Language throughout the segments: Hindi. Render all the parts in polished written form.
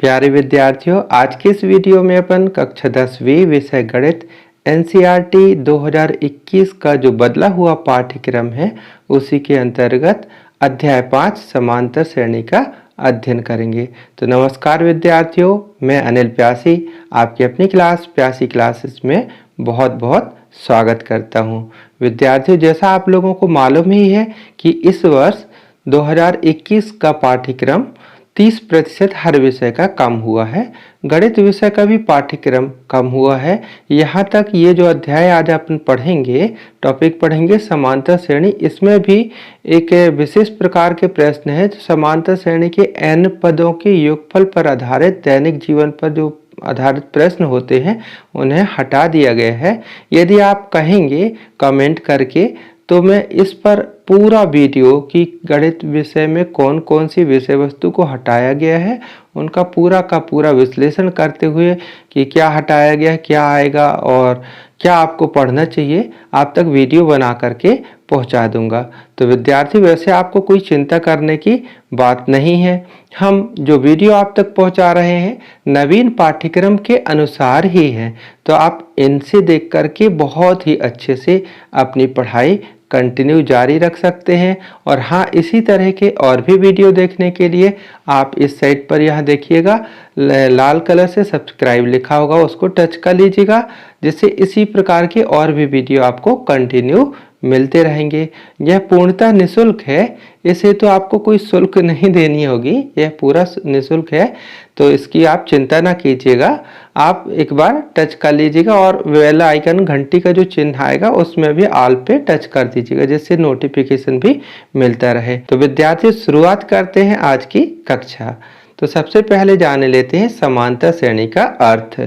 प्यारे विद्यार्थियों, आज के इस वीडियो में अपन कक्षा 10वीं विषय गणित एनसीईआरटी 2021 का जो बदला हुआ पाठ्यक्रम है उसी के अंतर्गत अध्याय 5 समांतर श्रेणी का अध्ययन करेंगे। तो नमस्कार विद्यार्थियों, मैं अनिल प्यासी आपकी अपनी क्लास प्यासी क्लासेस में बहुत बहुत स्वागत करता हूं। विद्यार्थियों, जैसा आप लोगों को मालूम ही है कि इस वर्ष 2021 का पाठ्यक्रम 30% हर विषय का कम हुआ है। गणित विषय का भी पाठ्यक्रम कम हुआ है। यहाँ तक ये जो अध्याय आज अपन पढ़ेंगे, टॉपिक पढ़ेंगे समांतर श्रेणी, इसमें भी एक विशेष प्रकार के प्रश्न है। समांतर श्रेणी के n पदों के योगफल पर आधारित दैनिक जीवन पर जो आधारित प्रश्न होते हैं उन्हें हटा दिया गया है। यदि आप कहेंगे कमेंट करके तो मैं इस पर पूरा वीडियो कि गणित विषय में कौन कौन सी विषय वस्तु को हटाया गया है उनका पूरा का पूरा विश्लेषण करते हुए कि क्या हटाया गया है, क्या आएगा और क्या आपको पढ़ना चाहिए, आप तक वीडियो बना करके पहुंचा दूंगा। तो विद्यार्थी, वैसे आपको कोई चिंता करने की बात नहीं है। हम जो वीडियो आप तक पहुंचा रहे हैं नवीन पाठ्यक्रम के अनुसार ही है, तो आप इनसे देख करके बहुत ही अच्छे से अपनी पढ़ाई कंटिन्यू जारी रख सकते हैं। और हाँ, इसी तरह के और भी वीडियो देखने के लिए आप इस साइट पर यहाँ देखिएगा, लाल कलर से सब्सक्राइब लिखा होगा, उसको टच कर लीजिएगा, जिससे इसी प्रकार के और भी वीडियो आपको कंटिन्यू मिलते रहेंगे। यह पूर्णतः निःशुल्क है, इसे तो आपको कोई शुल्क नहीं देनी होगी, यह पूरा निःशुल्क है, तो इसकी आप चिंता ना कीजिएगा। आप एक बार टच कर लीजिएगा और बेल आइकन घंटी का जो चिन्ह आएगा उसमें भी ऑल पे टच कर दीजिएगा, जिससे नोटिफिकेशन भी मिलता रहे। तो विद्यार्थी, शुरुआत करते हैं आज की कक्षा। तो सबसे पहले जान लेते हैं समांतर श्रेणी का अर्थ।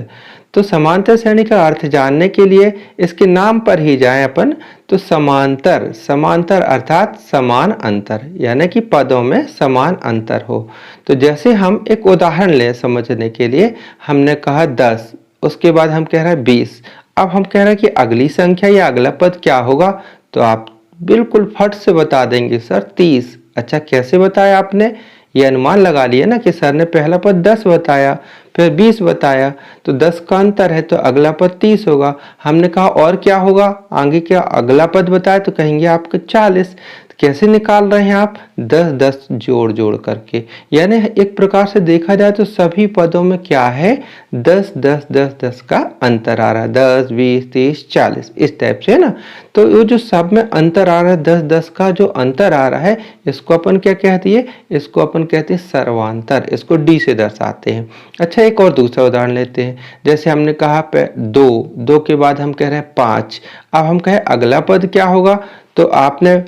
तो समांतर श्रेणी का अर्थ जानने के लिए इसके नाम पर ही जाएं अपन। तो समांतर, समांतर अर्थात समान अंतर, यानी कि पदों में समान अंतर हो। तो जैसे हम एक उदाहरण लें समझने के लिए, हमने कहा 10, उसके बाद हम कह रहे हैं 20। अब हम कह रहे हैं कि अगली संख्या या अगला पद क्या होगा, तो आप बिल्कुल फट से बता देंगे सर 30। अच्छा, कैसे बताया आपने? ये अनुमान लगा लिया ना कि सर ने पहला पद 10 बताया, फिर 20 बताया, तो 10 का अंतर है तो अगला पद 30 होगा। हमने कहा और क्या होगा आगे, क्या अगला पद बताया, तो कहेंगे आपका 40। कैसे निकाल रहे हैं आप? 10-10 जोड़ जोड़ करके, यानी एक प्रकार से देखा जाए तो सभी पदों में क्या है, 10-10-10-10 का अंतर आ रहा है। 10, 20, 30, 40 इस टाइप से, है ना। तो ये जो सब में अंतर आ रहा है, 10-10 का जो अंतर आ रहा है, इसको अपन क्या कहती है? इसको अपन कहते हैं सर्वांतर, इसको डी से दर्शाते हैं। अच्छा, एक और दूसरा उदाहरण लेते हैं। जैसे हमने कहा 2 के बाद हम कह रहे हैं 5। अब हम कहें अगला पद क्या होगा, तो आपने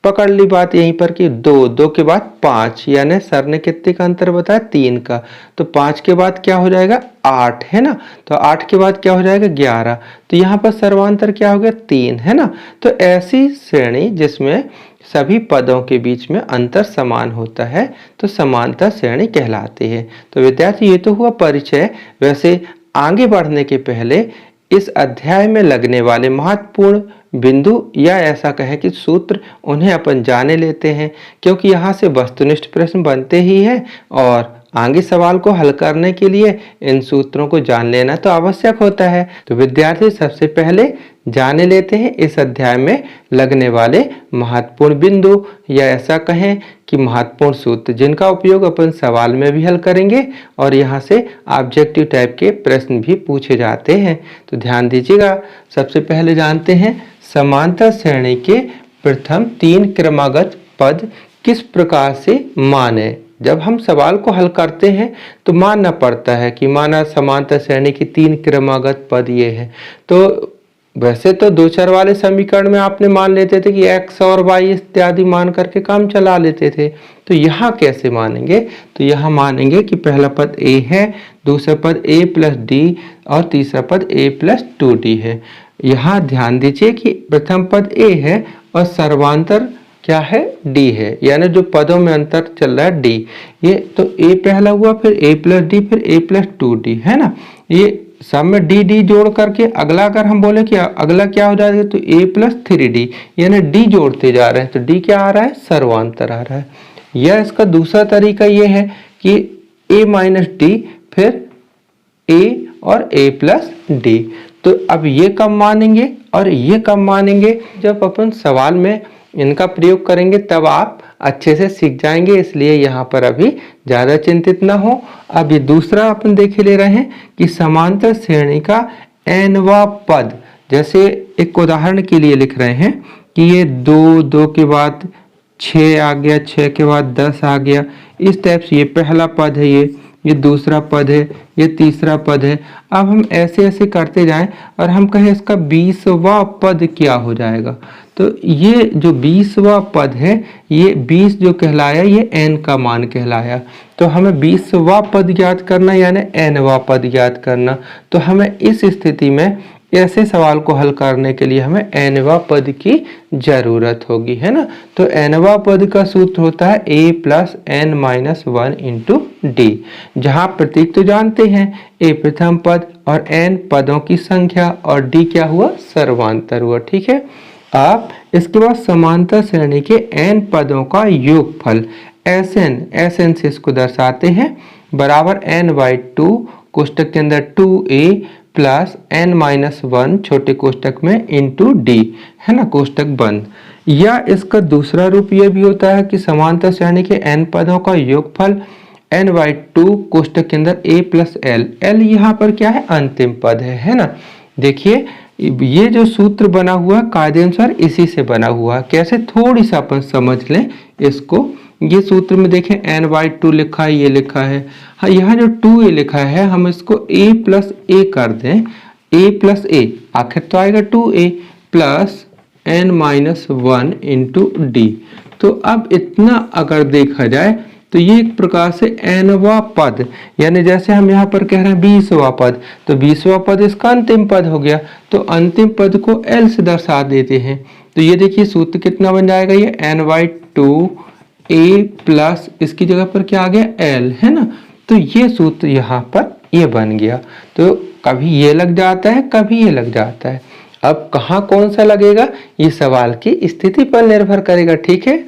पकड़ ली बात यहीं पर कि 2 के बाद 5, यानी सर ने कितने का अंतर बताया? 3 का। तो 5 के बाद क्या हो जाएगा? 8, है ना। तो 8 के बाद क्या हो जाएगा? 11। तो यहाँ पर सर्वांतर क्या हो गया? 3, है ना। तो ऐसी श्रेणी जिसमें सभी पदों के बीच में अंतर समान होता है तो समांतर श्रेणी कहलाती है। तो विद्यार्थी, ये तो हुआ परिचय। वैसे आगे बढ़ने के पहले इस अध्याय में लगने वाले महत्वपूर्ण बिंदु या ऐसा कहें कि सूत्र, उन्हें अपन जाने लेते हैं, क्योंकि यहाँ से वस्तुनिष्ठ प्रश्न बनते ही हैं और आगे सवाल को हल करने के लिए इन सूत्रों को जान लेना तो आवश्यक होता है। तो विद्यार्थी, सबसे पहले जाने लेते हैं इस अध्याय में लगने वाले महत्वपूर्ण बिंदु या ऐसा कहें कि महत्वपूर्ण सूत्र, जिनका उपयोग अपन सवाल में भी हल करेंगे और यहाँ से ऑब्जेक्टिव टाइप के प्रश्न भी पूछे जाते हैं। तो ध्यान दीजिएगा। सबसे पहले जानते हैं समांतर श्रेणी के प्रथम 3 क्रमागत पद किस प्रकार से माने। जब हम सवाल को हल करते हैं तो मानना पड़ता है कि माना समांतर श्रेणी की 3 क्रमागत पद ये है। तो वैसे तो 2 चर वाले समीकरण में आपने मान लेते थे कि x और y इत्यादि मान करके काम चला लेते थे। तो यहाँ कैसे मानेंगे? तो यहाँ मानेंगे कि पहला पद a है, दूसरा पद a प्लस डी और तीसरा पद a प्लस 2d है। यहाँ ध्यान दीजिए कि प्रथम पद a है और सर्वांतर क्या है? d है, यानी जो पदों में अंतर चल रहा है d। ये तो a पहला हुआ, फिर a प्लस डी, फिर a प्लस 2d, है ना। ये सब में डी जोड़ करके अगला अगर हम बोले कि अगला क्या हो जाएगा, तो a प्लस 3d, यानी d जोड़ते जा रहे हैं तो d क्या आ रहा है? सर्वांतर आ रहा है। या इसका दूसरा तरीका ये है कि a माइनस डी, फिर a और a प्लस डी। तो अब ये कब मानेंगे और ये कब मानेंगे, जब अपन सवाल में इनका प्रयोग करेंगे तब आप अच्छे से सीख जाएंगे, इसलिए यहाँ पर अभी ज़्यादा चिंतित ना हो। अब ये दूसरा अपन देख ले रहे हैं कि समांतर श्रेणी का nवां पद, जैसे एक उदाहरण के लिए लिख रहे हैं कि ये 2, 2 के बाद 6 आ गया, 6 के बाद 10 आ गया, इस टाइप से ये पहला पद है, ये दूसरा पद है, ये तीसरा पद है। अब हम ऐसे ऐसे करते जाएं और हम कहें इसका 20वां पद क्या हो जाएगा, तो ये जो 20वां पद है, ये 20 जो कहलाया ये n का मान कहलाया। तो हमें 20वां पद ज्ञात करना यानी nवां पद ज्ञात करना। तो हमें इस स्थिति में ऐसे सवाल को हल करने के लिए हमें nवां पद की जरूरत होगी, है ना। तो nवां पद का सूत्र होता है a plus n minus 1 into D, जहाँ प्रतीक तो जानते हैं, a प्रथम पद और n पदों की संख्या और d क्या हुआ, सर्वांतर हुआ। ठीक है। अब इसके बाद समांतर श्रेणी के n पदों का योगफल Sn से इसको दर्शाते हैं, बराबर n/2 कोष्टक के अंदर 2a प्लस n माइनस 1 छोटे कोष्टक में इंटू डी, है ना, कोष्टक बंद। या इसका दूसरा रूप ये भी होता है कि समांतर श्रेणी के n पदों का योगफल n/2 कोष्टक के अंदर a प्लस l, l यहाँ पर क्या है, अंतिम पद है ना। देखिए ये जो सूत्र बना हुआ है कायदे अनुसार इसी से बना हुआ है। कैसे, थोड़ी सा अपन समझ लें इसको। ये सूत्र में देखें n/2 लिखा है, ये लिखा है, हाँ यहाँ जो 2a लिखा है हम इसको a प्लस a कर दें, a प्लस a आखिर तो आएगा 2a plus n minus 1 into D. तो अब इतना अगर देखा जाए तो ये एक प्रकार से nवां पद, यानी जैसे हम यहाँ पर कह रहे हैं 20वां पद, तो 20वां पद इसका अंतिम पद हो गया, तो अंतिम पद को l से दर्शा देते हैं। तो ये देखिए सूत्र कितना बन जाएगा, ये n/2 a प्लस इसकी जगह पर क्या आ गया, l, है ना। तो ये सूत्र यहाँ पर ये बन गया। तो कभी ये लग जाता है, कभी ये लग जाता है। अब कहाँ कौन सा लगेगा ये सवाल की स्थिति पर निर्भर करेगा। ठीक है।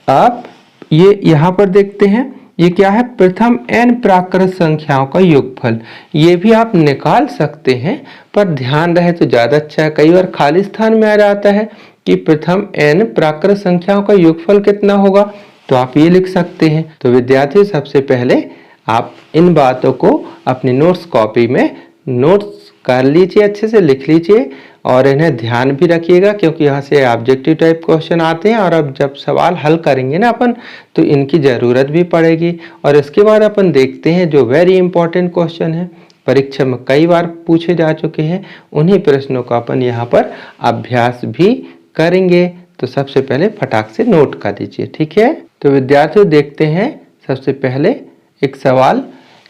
आप ये यहाँ पर देखते हैं, ये क्या है, प्रथम n प्राकृत संख्याओं का योगफल। ये भी आप निकाल सकते हैं पर ध्यान रहे तो ज्यादा अच्छा है। कई बार खाली स्थान में आ जाता है कि प्रथम n प्राकृत संख्याओं का योगफल कितना होगा, तो आप ये लिख सकते हैं। तो विद्यार्थी सबसे पहले आप इन बातों को अपनी नोट्स कॉपी में नोट्स कर लीजिए, अच्छे से लिख लीजिए और इन्हें ध्यान भी रखिएगा, क्योंकि यहाँ से ऑब्जेक्टिव टाइप क्वेश्चन आते हैं और अब जब सवाल हल करेंगे ना अपन, तो इनकी ज़रूरत भी पड़ेगी। और इसके बाद अपन देखते हैं जो वेरी इंपॉर्टेंट क्वेश्चन है, परीक्षा में कई बार पूछे जा चुके हैं, उन्हीं प्रश्नों का अपन यहाँ पर अभ्यास भी करेंगे। तो सबसे पहले फटाक से नोट कर लीजिए। ठीक है। तो विद्यार्थियों देखते हैं सबसे पहले एक सवाल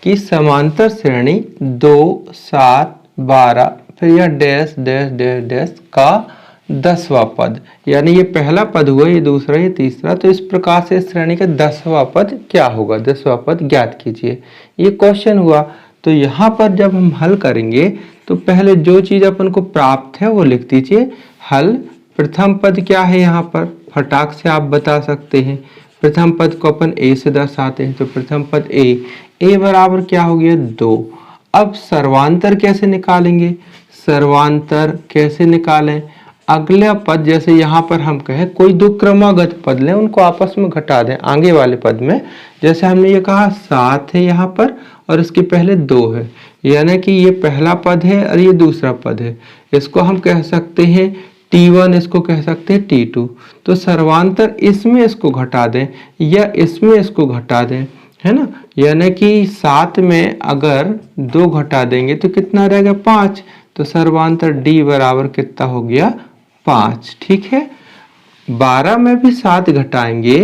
कि समांतर श्रेणी 2, 7, 12 फिर यह डैश डैश डैश डैश का 10वां पद, यानी ये पहला पद हुआ, ये दूसरा, ये तीसरा, तो इस प्रकार से श्रेणी का 10वां पद क्या होगा, 10वां पद ज्ञात कीजिए। ये क्वेश्चन हुआ। तो यहाँ पर जब हम हल करेंगे तो पहले जो चीज अपन को प्राप्त है वो लिख दीजिए। हल प्रथम पद क्या है, यहाँ पर फटाक से आप बता सकते हैं। प्रथम पद को अपन a से दर्शाते हैं, तो प्रथम पद a बराबर क्या हो गया, 2। अब सर्वांतर कैसे निकालेंगे, सर्वांतर कैसे निकालें, अगला पद जैसे यहाँ पर हम कहें कोई दो क्रमागत पद लें, उनको आपस में घटा दें आगे वाले पद में। जैसे हमने ये कहा 7 है यहाँ पर और इसके पहले 2 है, यानी कि ये पहला पद है और ये दूसरा पद है। इसको हम कह सकते हैं T1, इसको कह सकते हैं T2। तो सर्वांतर इसमें इसको घटा दें या इसमें इसको घटा दें, है ना। यानी कि 7 में अगर 2 घटा देंगे तो कितना रहेगा, 5। तो सर्वांतर D बराबर कितना हो गया, 5। ठीक है। 12 में भी 7 घटाएंगे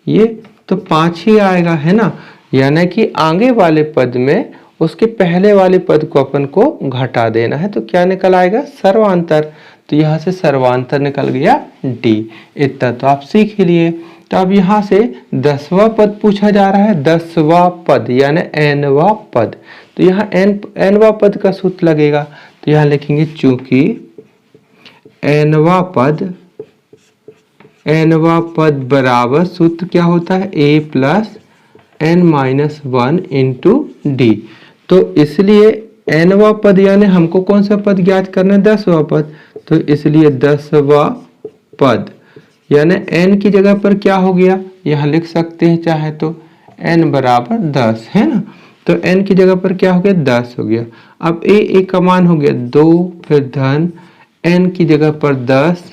ये तो 5 ही आएगा, है ना। यानी कि आगे वाले पद में उसके पहले वाले पद को अपन को घटा देना है, तो क्या निकल आएगा, सर्वांतर। तो यहाँ से सर्वांतर निकल गया D। इतना तो आप सीख ही लिए। तो अब यहाँ से 10वां पद पूछा जा रहा है, 10वां पद यानी nवां पद। तो यहाँ nवां पद का सूत्र लगेगा, तो यहाँ लिखेंगे चूंकि nवां पद बराबर सूत्र क्या होता है, a plus n minus 1 into D. तो इसलिए nवा पद यानी हमको कौन सा पद ज्ञात करना है, 10वां पद। तो इसलिए 10वां पद यानी n की जगह पर क्या हो गया, यहाँ लिख सकते हैं चाहे तो n बराबर 10 है ना। तो n की जगह पर क्या हो गया, 10 हो गया। अब a का मान हो गया 2, फिर धन n की जगह पर 10,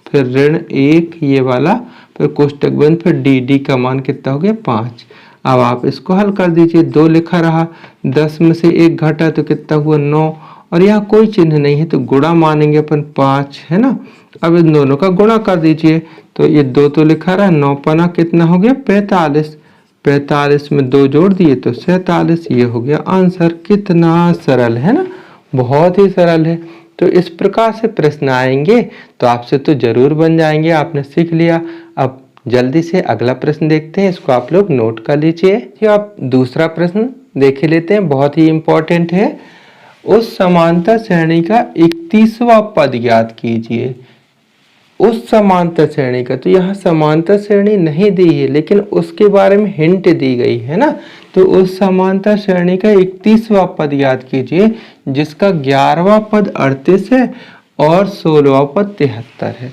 फिर ऋण 1 ये वाला, फिर कोष्टक बंद, फिर डी का मान कितना हो गया 5। अब आप इसको हल कर दीजिए, 2 लिखा रहा, 10 में से 1 घटा तो कितना हुआ 9, और यहाँ कोई चिन्ह नहीं है तो गुणा मानेंगे अपन 5 है ना। अब इन दोनों का गुणा कर दीजिए, तो ये 2 तो लिखा रहा, 9 पना कितना हो गया 45, 45 में 2 जोड़ दिए तो 47, ये हो गया आंसर। कितना सरल है ना, बहुत ही सरल है। तो इस प्रकार से प्रश्न आएंगे तो आपसे तो जरूर बन जाएंगे, आपने सीख लिया। अब जल्दी से अगला प्रश्न देखते हैं, इसको आप लोग नोट कर लीजिए। ये आप दूसरा प्रश्न देख लेते हैं, बहुत ही इंपॉर्टेंट है। उस समांतर श्रेणी का 31वां पद ज्ञात कीजिए। उस समांतर श्रेणी का, तो यहाँ समांतर श्रेणी नहीं दी है लेकिन उसके बारे में हिंट दी गई है ना। तो उस समांतर श्रेणी का 31वां पद याद कीजिए जिसका 11वां पद 38 है और 16वां पद 73 है।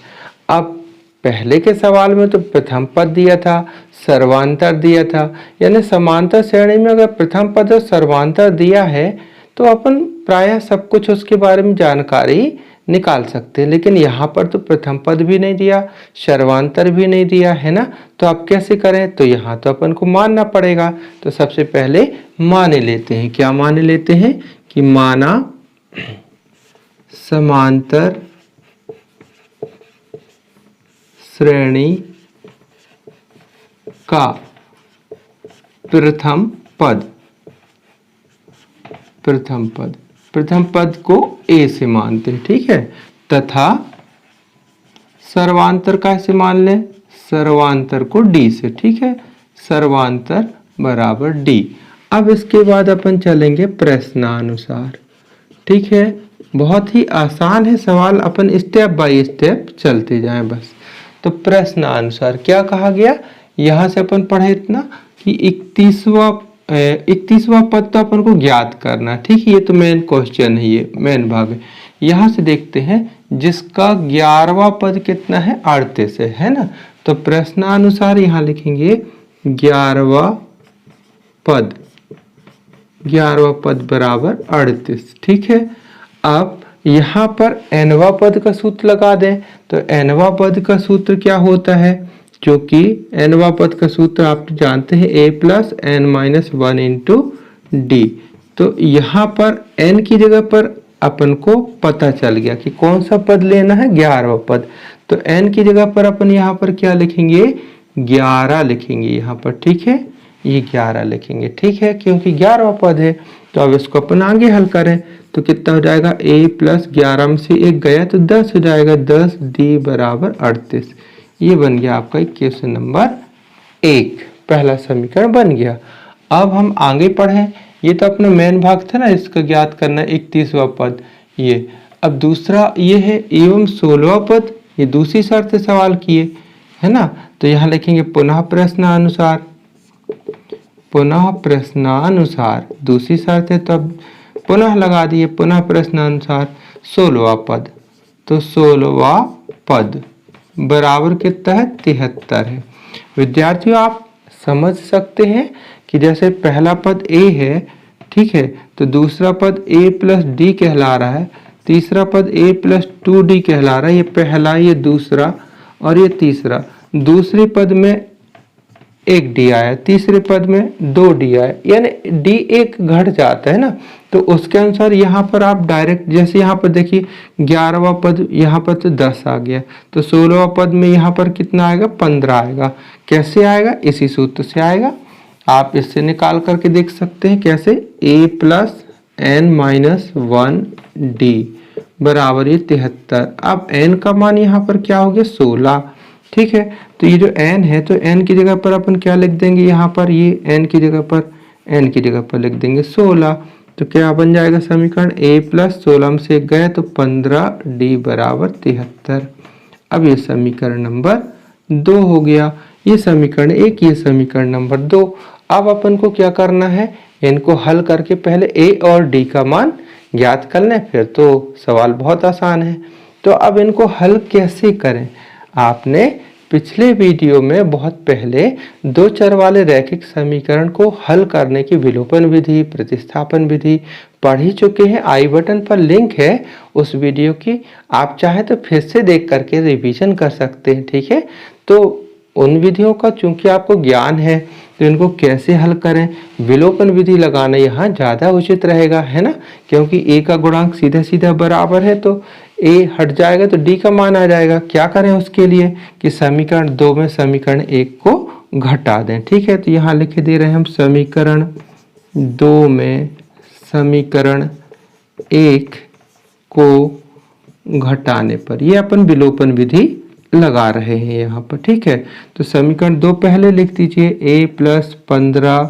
अब पहले के सवाल में तो प्रथम पद दिया था, सर्वांतर दिया था, यानी समांतर श्रेणी में अगर प्रथम पद और सर्वांतर दिया है तो अपन प्रायः सब कुछ उसके बारे में जानकारी निकाल सकते हैं। लेकिन यहाँ पर तो प्रथम पद भी नहीं दिया, सर्वांतर भी नहीं दिया है ना, तो आप कैसे करें, तो यहाँ तो अपन को मानना पड़ेगा। तो सबसे पहले माने लेते हैं, क्या माने लेते हैं कि माना समांतर श्रेणी का प्रथम पद, प्रथम पद को ए से मानते हैं, ठीक है, तथा सर्वांतर का से मान लें, सर्वांतर को डी से, ठीक है, सर्वांतर बराबर डी। अब इसके बाद अपन चलेंगे प्रश्नानुसार, ठीक है, बहुत ही आसान है सवाल, अपन स्टेप बाय स्टेप चलते जाएं बस। तो प्रश्नानुसार क्या कहा गया, यहां से अपन पढ़े इतना कि 31वां पद तो अपन को ज्ञात करना, ठीक है, ये तो मेन क्वेश्चन है, ये मेन भाग है। यहां से देखते हैं जिसका 11वां पद कितना है 38 है ना। तो प्रश्नानुसार यहां लिखेंगे 11वां पद बराबर 38, ठीक है। अब यहां पर nवां पद का सूत्र लगा दें, तो nवां पद का सूत्र क्या होता है, जो कि nवां पद का सूत्र आप जानते हैं a plus n minus 1 into D. तो यहाँ पर n की जगह पर अपन को पता चल गया कि कौन सा पद लेना है, 11वां पद। तो n की जगह पर अपन यहाँ पर क्या लिखेंगे, 11 लिखेंगे यहाँ पर, ठीक है, ये 11 लिखेंगे, ठीक है, क्योंकि 11वां पद है। तो अब इसको अपन आगे हल करें तो कितना हो जाएगा, a प्लस 11 में से 1 गया तो 10 हो जाएगा, 10 d बराबर 38। ये बन गया आपका क्वेश्चन नंबर 1, पहला समीकरण बन गया। अब हम आगे पढ़ें, ये तो अपना मेन भाग था ना, इसका ज्ञात करना 31वां पद। ये अब दूसरा ये है एवं 16वां पद, ये दूसरी शर्त से सवाल किए है ना। तो यहाँ लिखेंगे पुनः प्रश्नानुसार, दूसरी शर्त है तो अब पुनः लगा दिए, पुनः प्रश्नानुसार 16वां पद। तो 16वां पद बराबर कितना है, 73 है। विद्यार्थियों आप समझ सकते हैं कि जैसे पहला पद a है, ठीक है, तो दूसरा पद a प्लस डी कहला रहा है, तीसरा पद a प्लस 2d कहला रहा है, ये पहला, ये दूसरा और ये तीसरा। दूसरे पद में 1d आया, तीसरे पद में 2d आया, यानी d एक घट जाता है ना। तो उसके अनुसार यहाँ पर आप डायरेक्ट, जैसे यहाँ पर देखिए 11वां पद यहाँ पर तो 10 आ गया, तो 16वां पद में यहाँ पर कितना आएगा, 15 आएगा। कैसे आएगा, इसी सूत्र से आएगा, आप इससे निकाल करके देख सकते हैं कैसे, a plus n minus 1d बराबर ये 73। अब n का मान यहाँ पर क्या हो गया, 16, ठीक है। तो ये जो n है, तो n की जगह पर अपन क्या लिख देंगे, यहाँ पर ये n की जगह पर लिख देंगे 16। तो क्या बन जाएगा समीकरण, a प्लस 16 में से 1 गया तो 15d बराबर 73। अब ये समीकरण नंबर 2 हो गया, ये समीकरण 1, ये समीकरण नंबर 2। अब अपन को क्या करना है, इनको हल करके पहले ए और डी का मान ज्ञात कर लें, फिर तो सवाल बहुत आसान है। तो अब इनको हल कैसे करें? आपने पिछले वीडियो में बहुत पहले दो चर वाले रैखिक समीकरण को हल करने की विलोपन विधि, प्रतिस्थापन विधि पढ़ ही चुके हैं। आई बटन पर लिंक है उस वीडियो की, आप चाहे तो फिर से देख करके रिवीजन कर सकते हैं, ठीक है। तो उन विधियों का चूंकि आपको ज्ञान है तो इनको कैसे हल करें, विलोपन विधि लगाना यहाँ ज़्यादा उचित रहेगा, है ना, क्योंकि ए का गुणांक सीधा सीधा बराबर है तो ए हट जाएगा तो डी का मान आ जाएगा। क्या करें उसके लिए कि समीकरण 2 में समीकरण 1 को घटा दें, ठीक है। तो यहाँ लिख दे रहे हैं हम समीकरण 2 में समीकरण 1 को घटाने पर, ये अपन विलोपन विधि लगा रहे हैं यहाँ पर, ठीक है। तो समीकरण 2 पहले लिख दीजिए, a + 15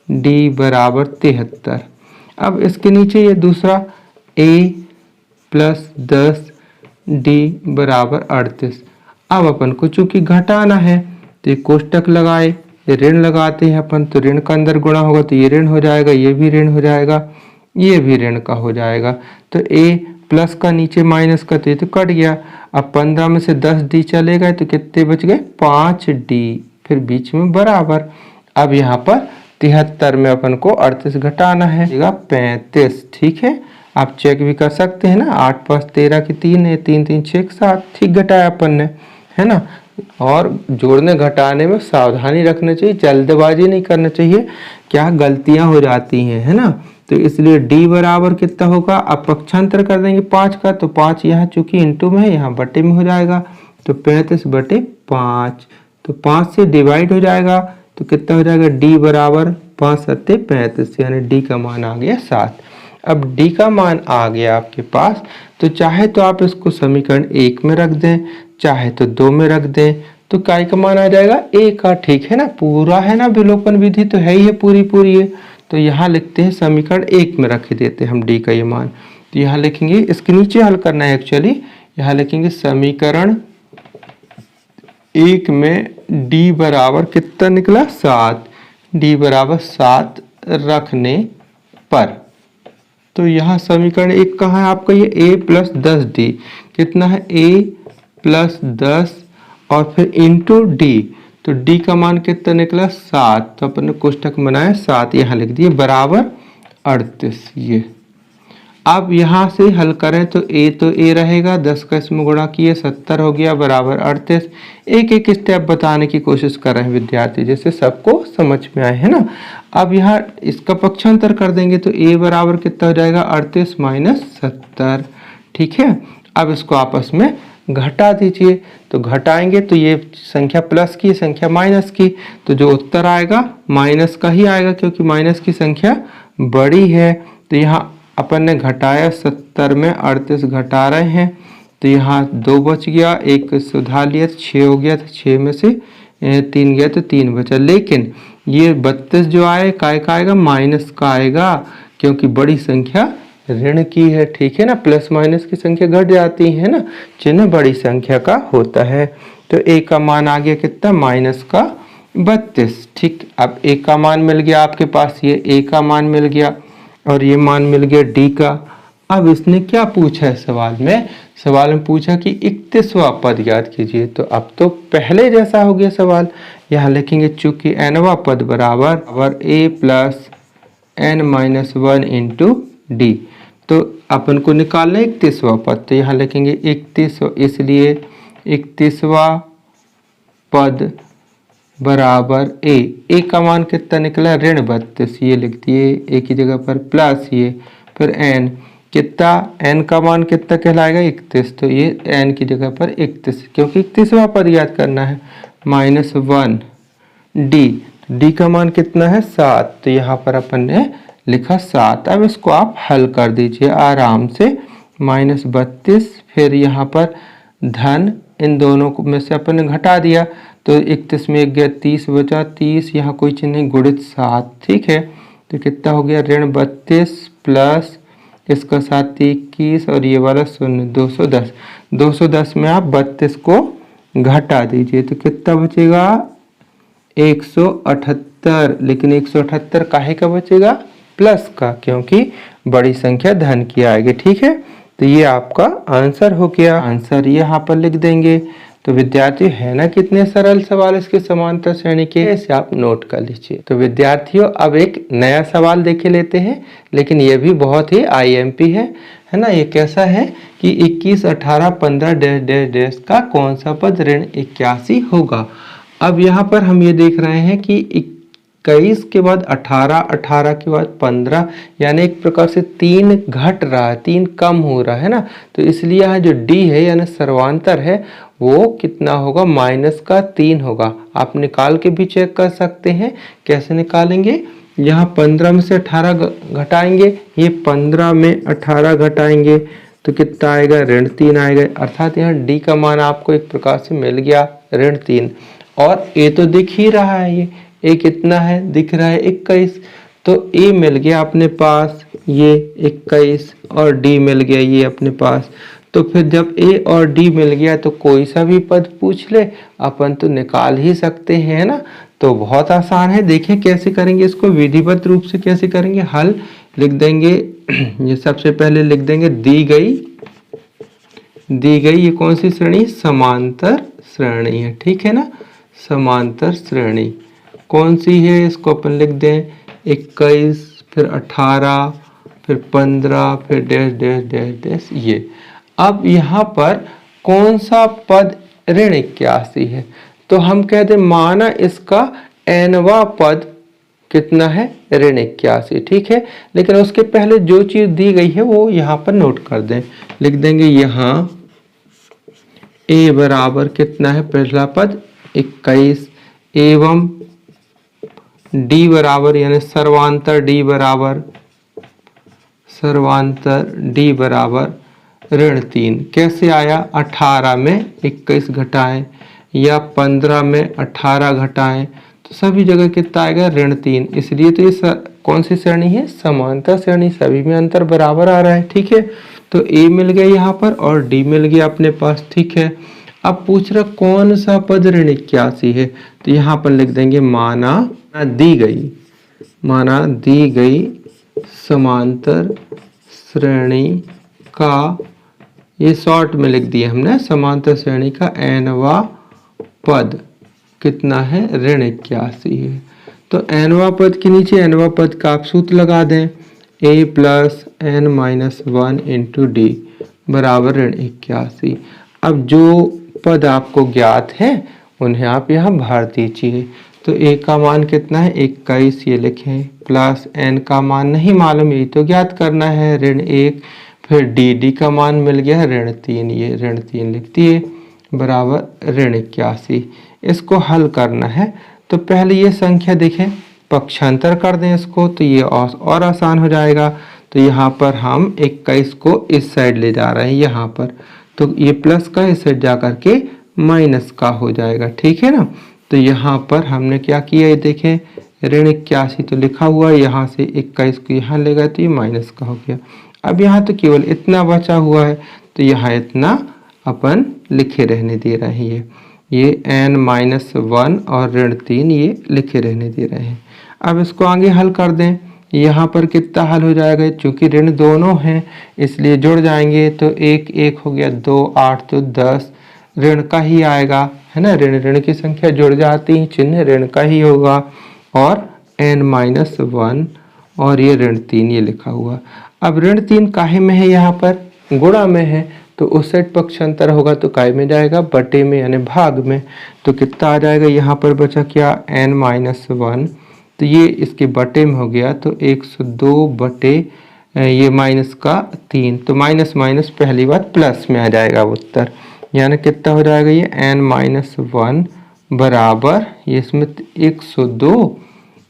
d बराबर 73। अब इसके नीचे ये दूसरा a + 10 d बराबर 38। अब अपन को चूंकि घटाना है तो ये कोष्टक लगाए, ऋण लगाते हैं अपन, तो ऋण का अंदर गुणा होगा तो ये ऋण हो जाएगा, ये भी ऋण हो जाएगा, ये भी ऋण का हो जाएगा। तो a प्लस का नीचे माइनस का तो ये तो कट गया। अब 15 में से 10 डी चले गए तो कितने बच गए? 5 डी, फिर बीच में बराबर। अब यहाँ पर 73 में अपन को 38 घटाना है, 35, ठीक है। आप चेक भी कर सकते हैं ना, 8 + 5 13 की 3 है, 3 3 6 7, ठीक घटाया अपन ने, है ना। और जोड़ने घटाने में सावधानी रखना चाहिए, जल्दबाजी नहीं करना चाहिए, क्या गलतियां हो जाती हैं, है ना। तो इसलिए d बराबर कितना होगा? अब पक्षांतर कर देंगे 5 का, तो 5 यहाँ चूंकि इंटू में है, यहाँ बटे में हो जाएगा, तो 35/5, तो 5 से डिवाइड हो जाएगा तो कितना हो जाएगा? d बराबर 5 × 7 = 35, यानी d का मान आ गया 7। अब d का मान आ गया आपके पास, तो चाहे तो आप इसको समीकरण 1 में रख दें, चाहे तो 2 में रख दें, तो काय का मान आ जाएगा? a का, ठीक है ना। पूरा है ना, विलोपन विधि तो है ही है, पूरी है। तो यहाँ लिखते हैं समीकरण 1 में रख देते हैं हम d का ये मान। तो यहाँ लिखेंगे, इसके नीचे हल करना है एक्चुअली, यहाँ लिखेंगे समीकरण 1 में d बराबर कितना निकला? 7, d बराबर 7 रखने पर, तो यहाँ समीकरण 1 कहाँ है आपका? ये a + 10d, कितना है? a + 10 और फिर इंटू d, तो d का मान कितना निकला? 7, तो अपन ने कोष्टक बनाया 7, यहाँ लिख दिए बराबर 38। ये अब यहाँ से हल करें तो a रहेगा, 10 का इसमें गुणा किए 70 हो गया बराबर 38। एक एक स्टेप बताने की कोशिश कर रहे हैं विद्यार्थी, जैसे सबको समझ में आए, है ना। अब यहाँ इसका पक्षांतर कर देंगे तो a बराबर कितना हो जाएगा? 38 - 70, ठीक है। अब इसको आपस में घटा दीजिए, तो घटाएंगे तो ये संख्या प्लस की, संख्या माइनस की, तो जो उत्तर आएगा माइनस का ही आएगा, क्योंकि माइनस की संख्या बड़ी है। तो यहाँ अपन ने घटाया 70 में 38 घटा रहे हैं, तो यहाँ 2 बच गया, एक सुधार लिया तो 6 हो गया, तो 6 में से 3 गया तो 3 बचा। लेकिन ये 32 जो आए काय का आएगा? माइनस का आएगा, क्योंकि बड़ी संख्या ऋण की है, ठीक है ना। प्लस माइनस की संख्या घट जाती है ना, चिन्ह बड़ी संख्या का होता है। तो a का मान आ गया कितना? -32, ठीक। अब a का मान मिल गया आपके पास, ये a का मान मिल गया और ये मान मिल गया d का। अब इसने क्या पूछा है सवाल में पूछा कि 31वां पद ज्ञात कीजिए। तो अब तो पहले जैसा हो गया सवाल, यहाँ लिखेंगे चूंकि nवां पद बराबर a + n - 1 × d, तो अपन को निकालना है 31वां पद, तो यहाँ लिखेंगे 31, इसलिए 31वां पद बराबर a का मान कितना निकला? -32, ये लिख दिए a की जगह पर, प्लस ये फिर n कितना, n का मान कितना कहलाएगा? 31, तो ये n की जगह पर 31, क्योंकि 31वां पद याद करना है, -1 d का मान कितना है? 7, तो यहाँ पर अपन ने लिखा 7। अब इसको आप हल कर दीजिए आराम से, -32, फिर यहाँ पर धन, इन दोनों को में से अपन ने घटा दिया, तो 31 में 1 गया, 30 बचा, 30 यहाँ कोई चिन्ह नहीं, गुणित 7, ठीक है। तो कितना हो गया? -32 प्लस इसका 7 21 और ये वाला 0, 210। 210 में आप 32 को घटा दीजिए तो कितना बचेगा? 178, लेकिन 178 काहे का बचेगा? प्लस का, क्योंकि बड़ी संख्या धन की आएगी। ठीक है, तो ये आपका आंसर हो गया। आंसर यहाँ पर लिख देंगे। तो विद्यार्थियों, है ना कितने सरल सवाल इसके समांतर श्रेणी के, इसे आप नोट कर लीजिए। तो विद्यार्थियों, अब एक नया सवाल देखे लेते हैं, लेकिन ये भी बहुत ही आईएमपी है ना। ये कैसा है कि 21, 18, 15 डैश डैश डैश का कौन सा पद ऋण 81 होगा। अब यहाँ पर हम ये देख रहे हैं कि 21 के बाद 18, 18 के बाद 15, यानी एक प्रकार से 3 घट रहा है, 3 कम हो रहा है ना। तो इसलिए यहाँ जो डी है यानी सर्वांतर है वो कितना होगा, -3 होगा। आप निकाल के भी चेक कर सकते हैं। कैसे निकालेंगे, यहाँ 15 में से 18 घटाएंगे, ये 15 में 18 घटाएंगे तो कितना आएगा, ऋण 3 आएगा। अर्थात यहाँ डी का मान आपको एक प्रकार से मिल गया, ऋण 3। और ए तो दिख ही रहा है, ये ए कितना है, दिख रहा है 21। तो ए मिल गया अपने पास ये 21 और डी मिल गया ये अपने पास। तो फिर जब ए और डी मिल गया तो कोई सा भी पद पूछ ले अपन तो निकाल ही सकते हैं ना। तो बहुत आसान है, देखिए कैसे करेंगे इसको, विधिवत रूप से कैसे करेंगे। हल लिख देंगे, ये सबसे पहले लिख देंगे दी गई ये कौन सी श्रेणी, समांतर श्रेणी है। ठीक है ना, समांतर श्रेणी कौन सी है, इसको अपन लिख दें 21, फिर 18, फिर 15, फिर डैश डैश डैश डैश ये। अब यहाँ पर कौन सा पद ऋण 81 है, तो हम कहते हैं माना इसका nवा पद कितना है, ऋण 81। ठीक है, लेकिन उसके पहले जो चीज दी गई है वो यहाँ पर नोट कर दें। लिख देंगे यहाँ a बराबर कितना है, पहला पद 21 एवं डी बराबर यानी सर्वांतर डी बराबर ऋण 3। कैसे आया, 18 में 21 घटाएं या 15 में 18 घटाएं तो सभी जगह कितना आएगा, ऋण 3। इसलिए तो ये कौन सी श्रेणी है, समांतर श्रेणी, सभी में अंतर बराबर आ रहा है। ठीक है, तो ए मिल गया यहाँ पर और डी मिल गया अपने पास। ठीक है, अब पूछ रहा कौन सा पद ऋण 81 है, तो यहाँ पर लिख देंगे माना दी गई समांतर श्रेणी का, ये शॉर्ट में लिख दिया हमने, समांतर श्रेणी का nवा पद कितना है, ऋण 81 है। तो nवा पद के नीचे nवा पद का आप सूत्र लगा दें, a + n-1 × d बराबर ऋण 81। अब जो पद आपको ज्ञात है उन्हें आप यहाँ भर दीजिए। तो a का मान कितना है, 21 ये लिखें, प्लस n का मान नहीं मालूम, ये तो ज्ञात करना है, ऋण 1। फिर डी का मान मिल गया है ऋण 3, ये ऋण 3 लिख दिए बराबर ऋण 81। इसको हल करना है तो पहले ये संख्या देखें, पक्षांतर कर दें इसको तो ये और आसान हो जाएगा। तो यहाँ पर हम 21 को इस साइड ले जा रहे हैं यहाँ पर, तो ये प्लस का इस साइड जा करके माइनस का हो जाएगा। ठीक है ना, तो यहाँ पर हमने क्या किया, ये देखें ऋण 81 तो लिखा हुआ है, यहाँ से 21 को यहाँ ले गए तो ये माइनस का हो गया। अब यहाँ तो केवल इतना बचा हुआ है तो यहाँ इतना अपन लिखे रहने दे रहे हैं, ये n-1 और ऋण 3 ये लिखे रहने दे रहे हैं। अब इसको आगे हल कर दें, यहाँ पर कितना हल हो जाएगा, चूंकि ऋण दोनों हैं इसलिए जुड़ जाएंगे तो 1 1 हो गया, 2 8 तो 10 ऋण का ही आएगा, है ना। ऋण की संख्या जुड़ जाती है, चिन्ह ऋण का ही होगा। और n-1 और ये ऋण 3 ये लिखा हुआ। अब ऋण 3 काहे में है, यहाँ पर गुणा में है, तो उस साइड पक्षांतर होगा तो काय में जाएगा, बटे में यानी भाग में। तो कितना आ जाएगा, यहाँ पर बचा क्या, n-1, तो ये इसके बटे में हो गया तो 102 बटे ये -3, तो माइनस माइनस पहली बार प्लस में आ जाएगा उत्तर, यानी कितना हो जाएगा, ये n-1 बराबर ये इसमें 102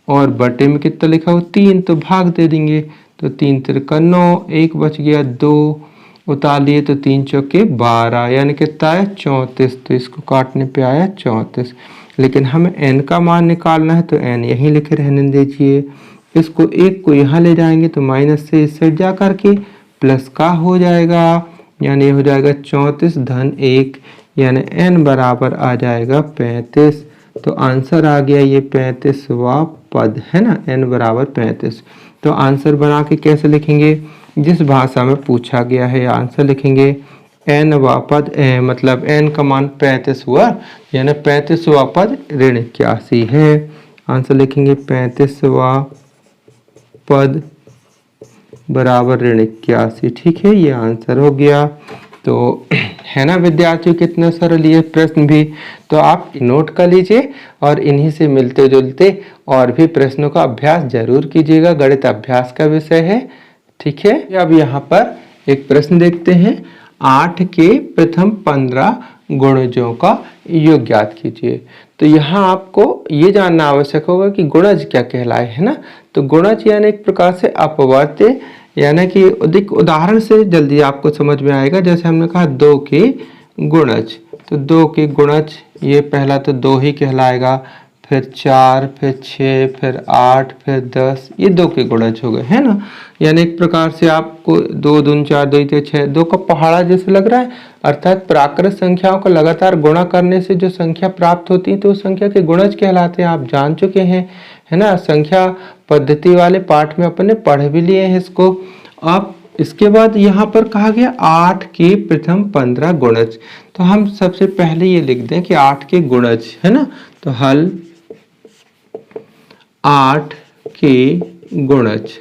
और बटे में कितना लिखा हो 3, तो भाग दे देंगे, तो 3 तिरका 9, 1 बच गया, 2 उतार लिए तो 3 चौके 12, यानी कितना आया 34, तो इसको काटने पे आया 34। लेकिन हमें n का मान निकालना है तो n यहीं लिखे रहने दीजिए। इसको 1 को यहाँ ले जाएंगे तो माइनस से इस साइड जा करके प्लस का हो जाएगा, यानी हो जाएगा 34 धन 1, यानी n बराबर आ जाएगा 35। तो आंसर आ गया ये 35वां पद, है ना, n बराबर 35। तो आंसर बना के कैसे लिखेंगे, जिस भाषा में पूछा गया है आंसर लिखेंगे। n पद मतलब n का मान 35 हुआ, यानी 35वां पद ऋण 81 है। आंसर लिखेंगे 35वां पद बराबर ऋण 81। ठीक है, ये आंसर हो गया। तो है ना विद्यार्थियों, कितना सरल ये प्रश्न भी। तो आप नोट कर लीजिए और इन्हीं से मिलते जुलते और भी प्रश्नों का अभ्यास जरूर कीजिएगा। गणित अभ्यास का विषय है। ठीक है, अब यहाँ पर एक प्रश्न देखते हैं। 8 के प्रथम 15 गुणजों का योग ज्ञात कीजिए। तो यहाँ आपको ये जानना आवश्यक होगा कि गुणज क्या कहलाए, है ना। तो गुणज यानी एक प्रकार से अपवर्त्य, यानी कि अधिक उदाहरण से जल्दी आपको समझ में आएगा। जैसे हमने कहा 2 के गुणज, तो 2 के गुणज ये पहला तो 2 ही कहलाएगा, फिर 4, फिर 6, फिर 8, फिर 10, ये 2 के गुणज हो गए, है ना। यानी एक प्रकार से आपको 2 दूनी 4, 2 तीन 6, 2 का पहाड़ा जैसे लग रहा है। अर्थात प्राकृत संख्याओं को लगातार गुणा करने से जो संख्या प्राप्त होती है तो उस संख्या के गुणज कहलाते हैं। आप जान चुके हैं, है ना। संख्या पद्धति वाले पाठ में अपने पढ़ भी लिए हैं इसको। अब इसके बाद यहाँ पर कहा गया 8 के प्रथम 15 गुणज। तो हम सबसे पहले ये लिख दें कि 8 के गुणज, है ना। तो हल 8 के गुणज,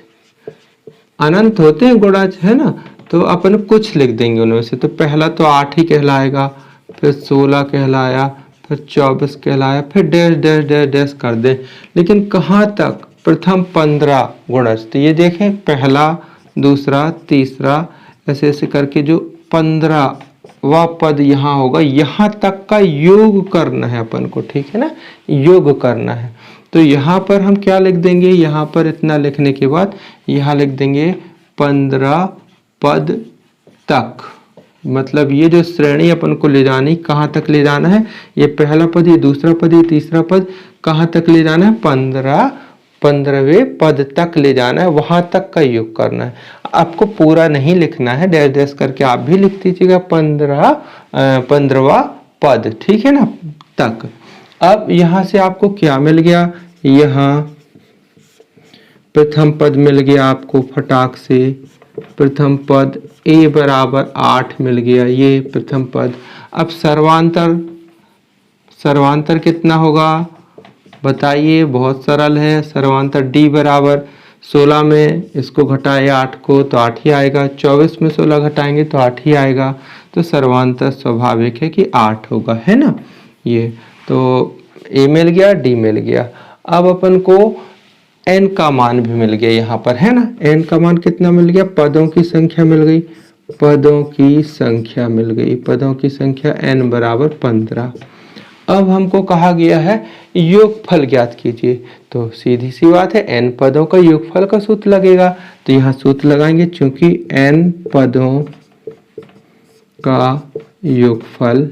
अनंत होते हैं गुणज, है ना। तो अपन कुछ लिख देंगे उनमें से। तो पहला तो 8 ही कहलाएगा, फिर 16 कहलाया, फिर 24 कहलाया, फिर डैश डैश डैश डैश कर दे। लेकिन कहाँ तक, प्रथम 15 गुणज। तो ये देखें, पहला, दूसरा, तीसरा, ऐसे ऐसे करके जो 15वां पद यहाँ होगा, यहाँ तक का योग करना है अपन को। ठीक है ना, योग करना है। तो यहाँ पर हम क्या लिख देंगे, यहाँ पर इतना लिखने के बाद यहाँ लिख देंगे 15 पद तक। मतलब ये जो श्रेणी अपन को ले जानी, कहाँ तक ले जाना है, ये पहला पद, ये दूसरा पद, ये तीसरा पद, कहाँ तक ले जाना है, 15वें पद तक ले जाना है, वहां तक का योग करना है। आपको पूरा नहीं लिखना है, डैश डैश करके आप भी लिख दीजिएगा 15वां पद। ठीक है ना, तक। अब यहां से आपको क्या मिल गया, यहाँ प्रथम पद मिल गया आपको फटाक से। प्रथम पद a बराबर 8 मिल गया, ये प्रथम पद। अब सर्वांतर कितना होगा बताइए, बहुत सरल है। सर्वांतर d बराबर 16 में इसको घटाए 8 को तो 8 ही आएगा, 24 में 16 घटाएंगे तो 8 ही आएगा। तो सर्वांतर स्वाभाविक है कि 8 होगा, है ना। ये तो a मिल गया, d मिल गया। अब अपन को n का मान भी मिल गया यहाँ पर, है ना। n का मान कितना मिल गया, पदों की संख्या मिल गई, पदों की संख्या मिल गई, पदों की संख्या n बराबर 15। अब हमको कहा गया है योगफल ज्ञात कीजिए। तो सीधी सी बात है, n पदों का योगफल का सूत्र लगेगा। तो यहाँ सूत्र लगाएंगे, चूंकि n पदों का योगफल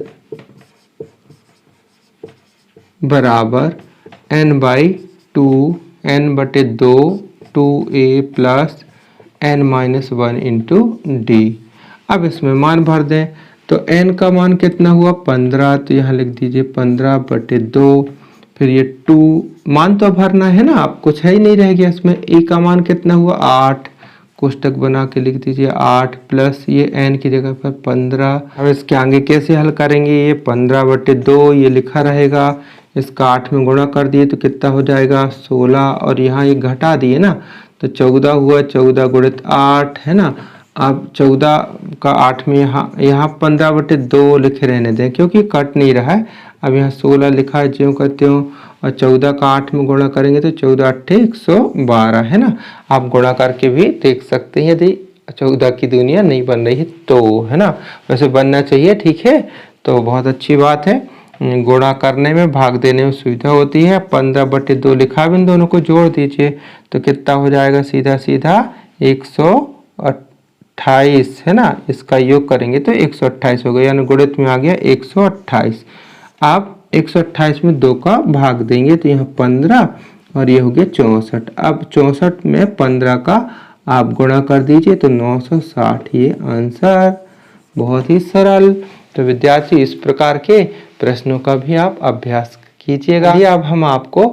बराबर n/2, n/2 2a plus n-1 into D. अब इसमें मान भर दें। तो n का मान कितना हुआ 15, तो यहाँ लिख दीजिए 15/2। फिर ये 2 मान तो भरना है ना, आप कुछ है ही नहीं रह गया इसमें। a का मान कितना हुआ 8, कोष्टक बना के लिख दीजिए 8 प्लस ये n की जगह पर 15। अब इसके आगे कैसे हल करेंगे, ये 15/2 ये लिखा रहेगा, इसका 8 में गुणा कर दिए तो कितना हो जाएगा 16, और यहाँ ये घटा दिए ना तो 14 हुआ, 14 गुणित 8, है ना। अब 14 का 8 में यहाँ 15/2 लिखे रहने दें क्योंकि कट नहीं रहा है। अब यहाँ 16 लिखा है ज्यों का त्यों, और 14 का 8 में गुणा करेंगे तो 14 8 112, है ना। आप गुणा करके भी देख सकते हैं यदि 14 की दुनिया नहीं बन रही है तो, है ना। वैसे बनना चाहिए, ठीक है। तो बहुत अच्छी बात है, गुणा करने में भाग देने में सुविधा होती है। 15/2 लिखा भी, इन दोनों को जोड़ दीजिए तो कितना हो जाएगा, सीधा सीधा 128, है ना। इसका योग करेंगे तो 128 हो गया, यानी गुणित में आ गया 128। आप 128 में 2 का भाग देंगे तो यहाँ 15 और ये हो गया 64। अब 64 में 15 का आप गुणा कर दीजिए तो 960, ये आंसर। बहुत ही सरल। तो विद्यार्थी इस प्रकार के प्रश्नों का भी आप अभ्यास कीजिएगा। अब हम आपको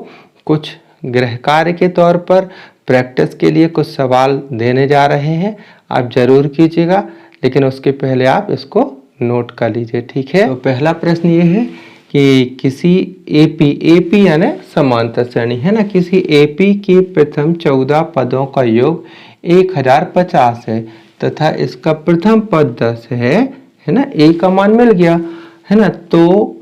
कुछ गृह कार्य के तौर पर प्रैक्टिस के लिए कुछ सवाल देने जा रहे हैं, आप ज़रूर कीजिएगा, लेकिन उसके पहले आप इसको नोट कर लीजिए, ठीक है। तो पहला प्रश्न ये है कि किसी एपी यानी समांतर श्रेणी है ना, किसी एपी की प्रथम 14 पदों का योग 1050 है तथा इसका प्रथम पद 10 है ना, ए का मान मिल गया है ना, तो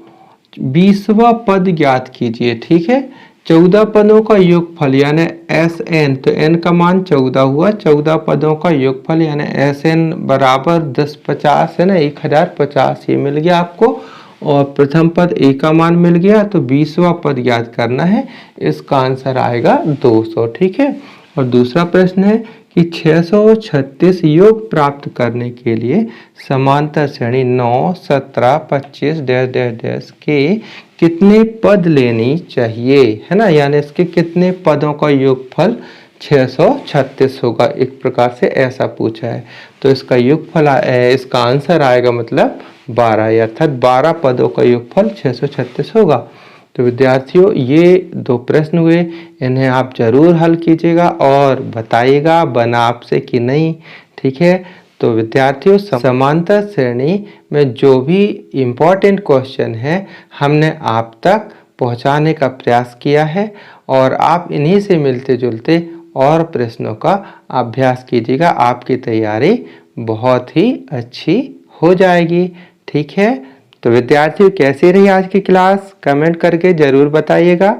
20वां पद ज्ञात कीजिए, ठीक है। 14 पदों का योगफल यानी SN, तो n का मान 14 हुआ, 14 पदों का योगफल यानी SN बराबर 1050 है ना, 1050 ये मिल गया आपको, और प्रथम पद ए का मान मिल गया, तो 20वां पद ज्ञात करना है, इसका आंसर आएगा 200, ठीक है। और दूसरा प्रश्न है कि 636 योग प्राप्त करने के लिए समांतर श्रेणी 9, 17, 25 डैश डैश डैश के कितने पद लेनी चाहिए, है ना, यानी इसके कितने पदों का योगफल 636 होगा, एक प्रकार से ऐसा पूछा है। तो इसका योगफल इसका आंसर आएगा मतलब 12, अर्थात 12 पदों का योगफल 636 होगा। तो विद्यार्थियों ये 2 प्रश्न हुए, इन्हें आप जरूर हल कीजिएगा और बताइएगा बना आपसे कि नहीं, ठीक है। तो विद्यार्थियों समांतर श्रेणी में जो भी इम्पोर्टेंट क्वेश्चन है हमने आप तक पहुंचाने का प्रयास किया है, और आप इन्हीं से मिलते जुलते और प्रश्नों का अभ्यास कीजिएगा, आपकी तैयारी बहुत ही अच्छी हो जाएगी, ठीक है। तो विद्यार्थियों कैसी रही आज की क्लास, कमेंट करके ज़रूर बताइएगा।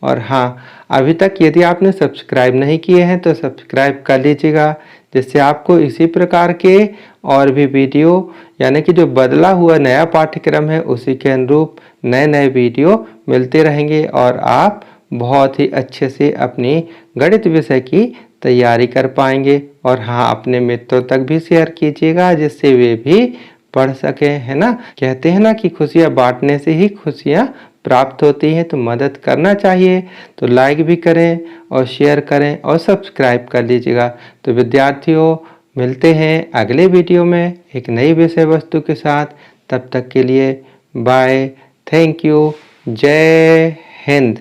और हाँ, अभी तक यदि आपने सब्सक्राइब नहीं किए हैं तो सब्सक्राइब कर लीजिएगा, जिससे आपको इसी प्रकार के और भी वीडियो यानी कि जो बदला हुआ नया पाठ्यक्रम है उसी के अनुरूप नए नए वीडियो मिलते रहेंगे, और आप बहुत ही अच्छे से अपनी गणित विषय की तैयारी कर पाएंगे। और हाँ, अपने मित्रों तक भी शेयर कीजिएगा, जिससे वे भी पढ़ सके, है ना। कहते हैं ना कि खुशियाँ बांटने से ही खुशियाँ प्राप्त होती हैं, तो मदद करना चाहिए, तो लाइक भी करें और शेयर करें और सब्सक्राइब कर लीजिएगा। तो विद्यार्थियों मिलते हैं अगले वीडियो में एक नई विषय वस्तु के साथ, तब तक के लिए बाय, थैंक यू, जय हिंद।